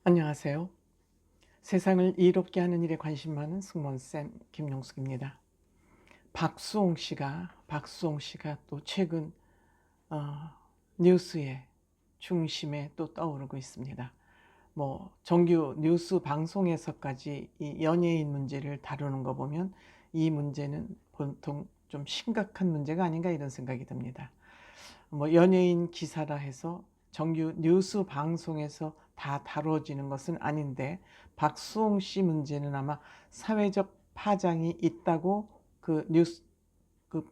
안녕하세요. 세상을 이롭게 하는 일에 관심 많은 승무원쌤 김용숙입니다. 박수홍 씨가 또 최근 어, 뉴스의 중심에 또 떠오르고 있습니다. 정규 뉴스 방송에서까지 이 연예인 문제를 다루는 거 보면 이 문제는 보통 좀 심각한 문제가 아닌가 이런 생각이 듭니다. 연예인 기사라 해서 정규 뉴스 방송에서 다 다뤄지는 것은 아닌데, 박수홍 씨 문제는 아마 사회적 파장이 있다고 그 뉴스 그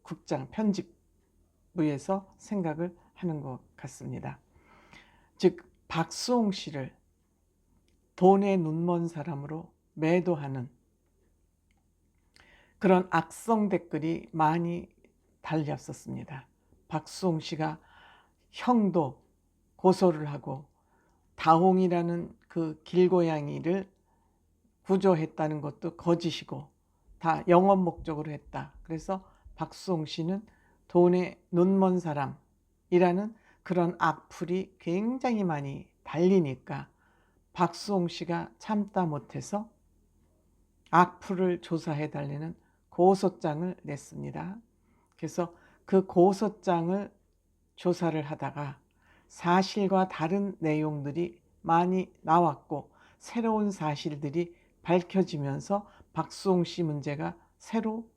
국장 편집부에서 생각을 하는 것 같습니다. 즉 박수홍 씨를 돈에 눈먼 사람으로 매도하는 그런 악성 댓글이 많이 달렸었습니다. 박수홍 씨가 형도 고소를 하고 다홍이라는 그 길고양이를 구조했다는 것도 거짓이고 다 영업 목적으로 했다. 그래서 박수홍 씨는 돈에 눈먼 사람이라는 그런 악플이 굉장히 많이 달리니까 박수홍 씨가 참다 못해서 악플을 조사해 달라는 고소장을 냈습니다. 그래서 그 고소장을 조사를 하다가 사실과 다른 내용들이 많이 나왔고 새로운 사실들이 밝혀지면서 박수홍 씨 문제가 새로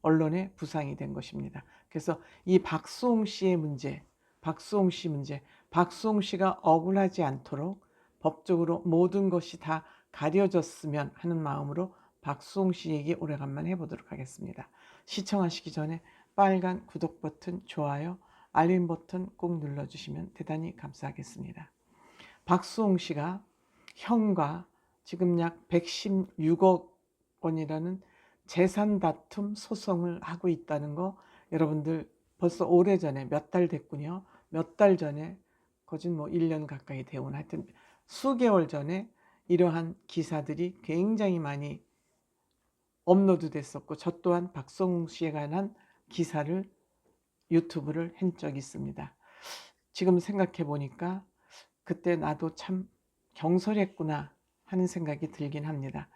언론에 부상이 된 것입니다. 그래서 이 박수홍 씨 문제, 박수홍 씨가 억울하지 않도록 법적으로 모든 것이 다 가려졌으면 하는 마음으로 박수홍 씨 얘기 오래간만에 해보도록 하겠습니다. 시청하시기 전에 빨간 구독 버튼, 좋아요, 알림 버튼 꼭 눌러주시면 대단히 감사하겠습니다. 박수홍 씨가 형과 지금 약 116억 원이라는 재산 다툼 소송을 하고 있다는 거 여러분들 벌써 오래전에 몇 달 됐군요. 몇 달 전에 거진 1년 가까이 되온 하여튼 수개월 전에 이러한 기사들이 굉장히 많이 업로드 됐었고 저 또한 박수홍 씨에 관한 기사를 유튜브를 한 적이 있습니다. 지금 생각해 보니까 그때 나도 참 경솔했구나 하는 생각이 들긴 합니다.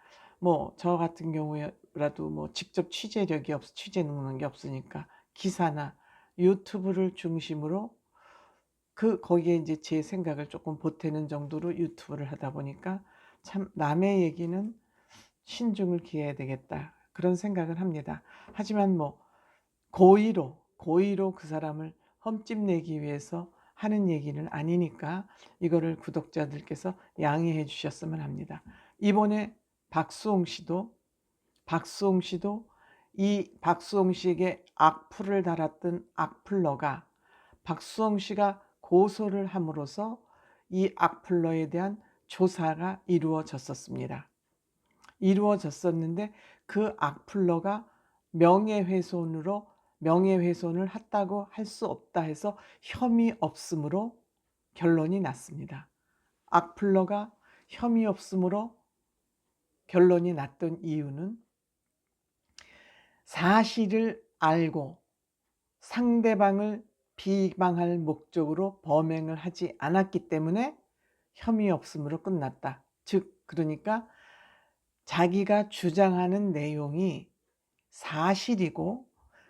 저 같은 경우라도 직접 취재 능력이 없으니까 기사나 유튜브를 중심으로 거기에 이제 제 생각을 조금 보태는 정도로 유튜브를 하다 보니까 참 남의 얘기는 신중을 기해야 되겠다 그런 생각을 합니다. 하지만 고의로 그 사람을 험집내기 위해서 하는 얘기는 아니니까 이거를 구독자들께서 양해해 주셨으면 합니다. 이번에 박수홍 씨도 이 박수홍 씨에게 악플을 달았던 악플러가 박수홍 씨가 고소를 함으로써 이 악플러에 대한 조사가 이루어졌었는데 그 악플러가 명예훼손을 했다고 할 수 없다 해서 혐의 없음으로 결론이 났습니다. 악플러가 혐의 없음으로 결론이 났던 이유는 사실을 알고 상대방을 비방할 목적으로 범행을 하지 않았기 때문에 혐의 없음으로 끝났다. 그러니까 자기가 주장하는 내용이 사실이고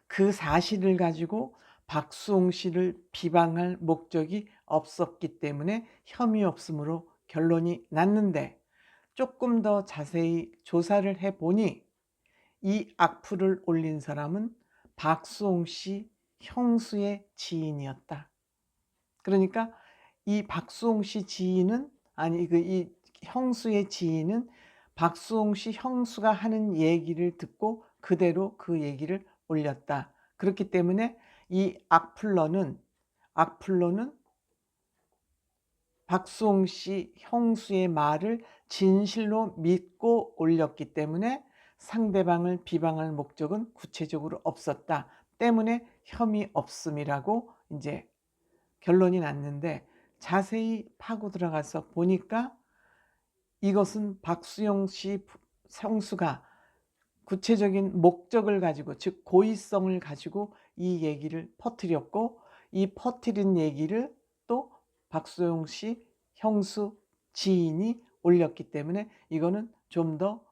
그 사실을 가지고 박수홍 씨를 비방할 목적이 없었기 때문에 혐의 없음으로 결론이 났는데, 조금 더 자세히 조사를 해보니 이 악플을 올린 사람은 박수홍 씨 형수의 지인이었다. 그러니까 이 박수홍 씨 지인은 이 형수의 지인은 박수홍 씨 형수가 하는 얘기를 듣고 그대로 그 얘기를 올렸다. 그렇기 때문에 이 악플러는 박수홍 씨 형수의 말을 진실로 믿고 올렸기 때문에 상대방을 비방할 목적은 구체적으로 없었다 때문에 혐의 없음이라고 이제 결론이 났는데, 자세히 파고 들어가서 보니까 이것은 박수홍 씨 형수가 구체적인 목적을 가지고, 즉 고의성을 가지고 이 얘기를 퍼뜨렸고, 이 퍼뜨린 얘기를 또 박수홍 씨 형수 지인이 올렸기 때문에 이거는 좀 더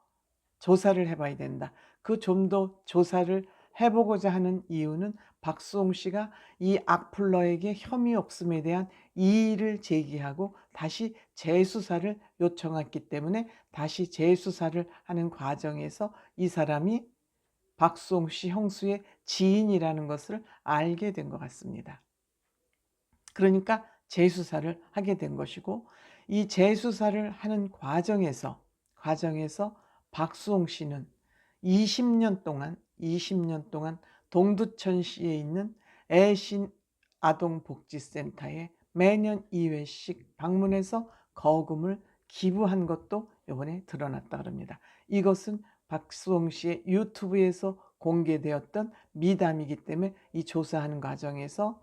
조사를 해봐야 된다. 그 좀 더 조사를 해보고자 하는 이유는 박수홍 씨가 이 악플러에게 혐의 없음에 대한 이의를 제기하고 다시 재수사를 요청했기 때문에 다시 재수사를 하는 과정에서 이 사람이 박수홍 씨 형수의 지인이라는 것을 알게 된 것 같습니다. 그러니까 재수사를 하게 된 것이고, 이 재수사를 하는 과정에서 박수홍 씨는 20년 동안 동두천시에 있는 애신 아동복지센터에 매년 2회씩 방문해서 거금을 기부한 것도 이번에 드러났다 그럽니다. 이것은 박수홍 씨의 유튜브에서 공개되었던 미담이기 때문에 이 조사하는 과정에서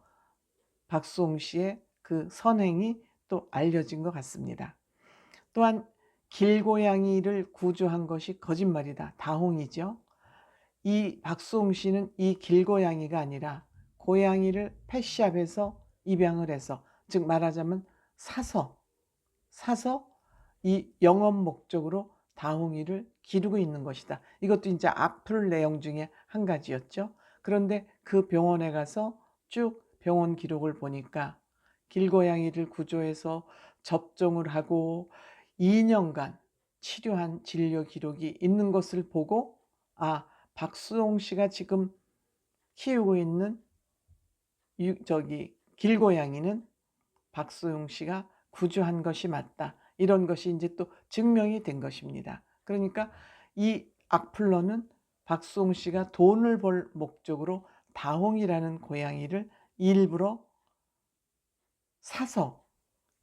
박수홍 씨의 그 선행이 또 알려진 것 같습니다. 또한 길고양이를 구조한 것이 거짓말이다. 다홍이죠. 이 박수홍 씨는 이 길고양이가 아니라 고양이를 펫샵에서 입양을 해서, 즉 말하자면 사서 이 영업 목적으로 다홍이를 기르고 있는 것이다. 이것도 이제 악플 내용 중에 한 가지였죠. 그런데 그 병원에 가서 쭉 병원 기록을 보니까 길고양이를 구조해서 접종을 하고 2년간 치료한 진료 기록이 있는 것을 보고, 아, 박수홍 씨가 지금 키우고 있는 길고양이는 박수홍 씨가 구조한 것이 맞다. 이런 것이 이제 또 증명이 된 것입니다. 그러니까 이 악플러는 박수홍 씨가 돈을 벌 목적으로 다홍이라는 고양이를 일부러 사서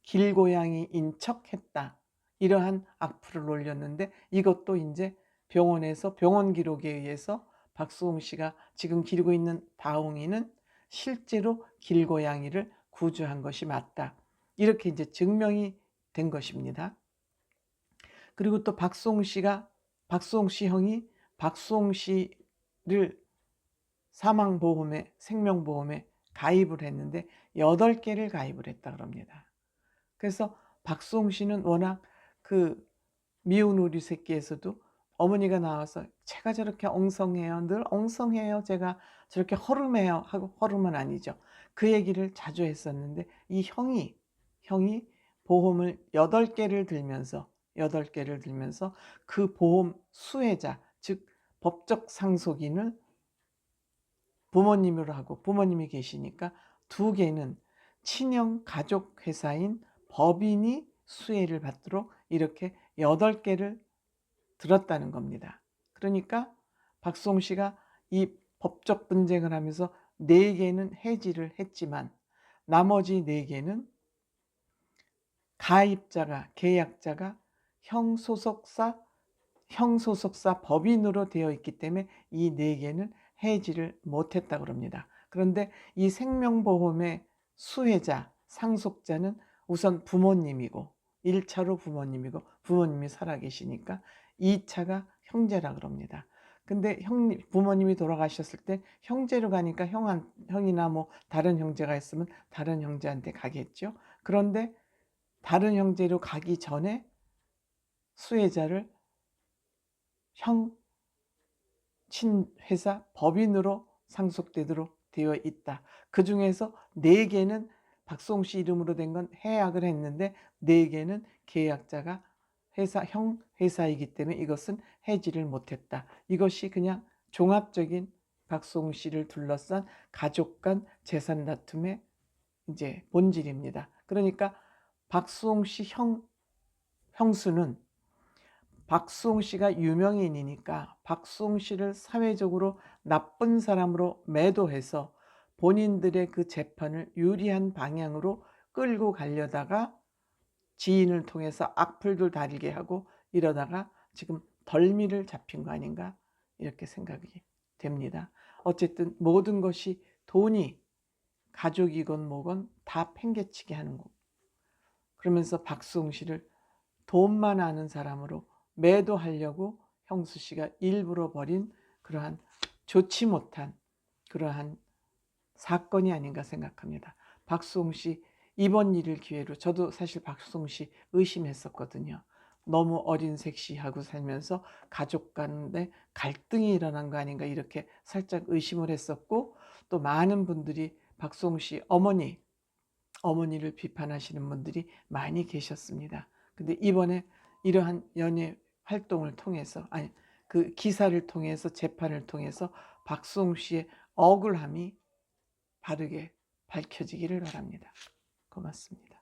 길고양이인 척했다. 이러한 악플을 올렸는데, 이것도 이제 병원에서 병원 기록에 의해서 박수홍 씨가 지금 기르고 있는 다홍이는 실제로 길고양이를 구조한 것이 맞다. 이렇게 이제 증명이 된 것입니다. 그리고 또 박수홍 씨 형이 박수홍 씨를 사망보험에, 생명보험에 가입을 했는데 8개를 가입을 했다 그럽니다. 그래서 박수홍 씨는 워낙 그 미운 우리 새끼에서도 어머니가 나와서 제가 저렇게 엉성해요. 늘 엉성해요. 제가 저렇게 허름해요. 하고, 허름은 아니죠. 그 얘기를 자주 했었는데, 이 형이 보험을 8개를 들면서 그 보험 수혜자, 즉 법적 상속인을 부모님으로 하고, 부모님이 계시니까 2개는 친형 가족 회사인 법인이 수혜를 받도록 이렇게 8개를 들었다는 겁니다. 그러니까 박수홍 씨가 이 법적 분쟁을 하면서 4개는 해지를 했지만 나머지 4개는 가입자가, 계약자가 형소속사 법인으로 되어 있기 때문에 이 4개는 해지를 못했다고 합니다. 그런데 이 생명보험의 수혜자, 상속자는 우선 부모님이고, 1차로 부모님이 살아계시니까 2차가 형제라 그럽니다. 근데 부모님이 돌아가셨을 때 형제로 가니까 형이나 뭐 다른 형제가 있으면 다른 형제한테 가겠죠. 그런데 다른 형제로 가기 전에 수혜자를 친회사 법인으로 상속되도록 되어 있다. 그 중에서 4개는 박수홍 씨 이름으로 된 건 해약을 했는데 4개는 계약자가 회사이기 때문에 이것은 해지를 못했다. 이것이 그냥 종합적인 박수홍 씨를 둘러싼 가족 간 재산 다툼의 이제 본질입니다. 그러니까 박수홍 씨 형수는 박수홍 씨가 유명인이니까 박수홍 씨를 사회적으로 나쁜 사람으로 매도해서 본인들의 그 재판을 유리한 방향으로 끌고 가려다가 지인을 통해서 악플도 달게 하고 이러다가 지금 덜미를 잡힌 거 아닌가, 이렇게 생각이 됩니다. 어쨌든 모든 것이 돈이 가족이건 뭐건 다 팽개치게 하는 거. 그러면서 박수홍 씨를 돈만 아는 사람으로 매도하려고 형수 씨가 일부러 벌인 그러한 좋지 못한 그러한 사건이 아닌가 생각합니다. 박수홍 씨 이번 일을 기회로 저도 사실 박수홍 씨 의심했었거든요. 너무 어린 섹시하고 살면서 가족 간에 갈등이 일어난 거 아닌가 이렇게 살짝 의심을 했었고, 또 많은 분들이 박수홍 씨 어머니를 비판하시는 분들이 많이 계셨습니다. 근데 이번에 이러한 연예 활동을 통해서, 아니 그 기사를 통해서, 재판을 통해서 박수홍 씨의 억울함이 바르게 밝혀지기를 바랍니다. 고맙습니다.